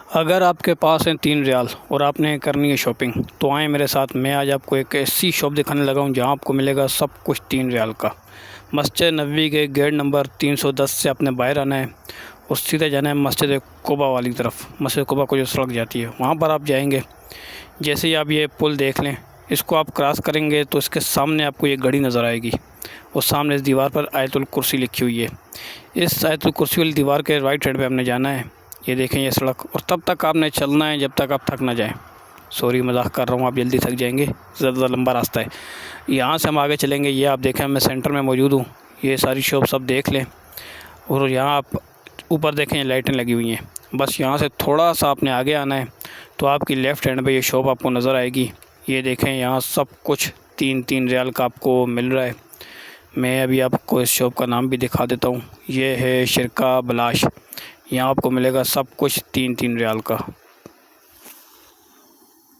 अगर आपके पास है 3 रियाल और आपने करनी है शॉपिंग तो आएँ मेरे साथ। मैं आज आपको एक ऐसी शॉप दिखाने लगा हूँ जहाँ आपको मिलेगा सब कुछ 3 रियाल का। मस्जिद नबवी के गेट नंबर 310 से आपने बाहर आना है और सीधे जाना है मस्जिद कुबा वाली तरफ। मस्जिद कुबा को जो सड़क जाती है वहाँ पर आप जाएंगे। जैसे ही आप ये पुल देख लें, इसको आप क्रॉस करेंगे तो इसके सामने आपको ये घड़ी नज़र आएगी और सामने इस दीवार पर आयतुल कुर्सी लिखी हुई है। इस आयतुल कुर्सी वाली दीवार के राइट साइड पे हमने जाना है। ये देखें ये सड़क, और तब तक आपने चलना है जब तक आप थक ना जाएं। सॉरी मजाक कर रहा हूँ, आप जल्दी थक जाएंगे, ज़्यादा लंबा रास्ता है। यहाँ से हम आगे चलेंगे। ये आप देखें मैं सेंटर में मौजूद हूँ। ये सारी शॉप सब देख लें और यहाँ आप ऊपर देखें लाइटें लगी हुई हैं। बस यहाँ से थोड़ा सा आपने आगे आना है तो आपकी लेफ़्ट हैंड पे ये शॉप आपको नज़र आएगी। ये देखें यहाँ सब कुछ 3-3 रियाल का आपको मिल रहा है। मैं अभी आपको इस शॉप का नाम भी दिखा देता हूँ। ये है शिरका बलाश। यहाँ आपको मिलेगा सब कुछ 3-3 रियाल का।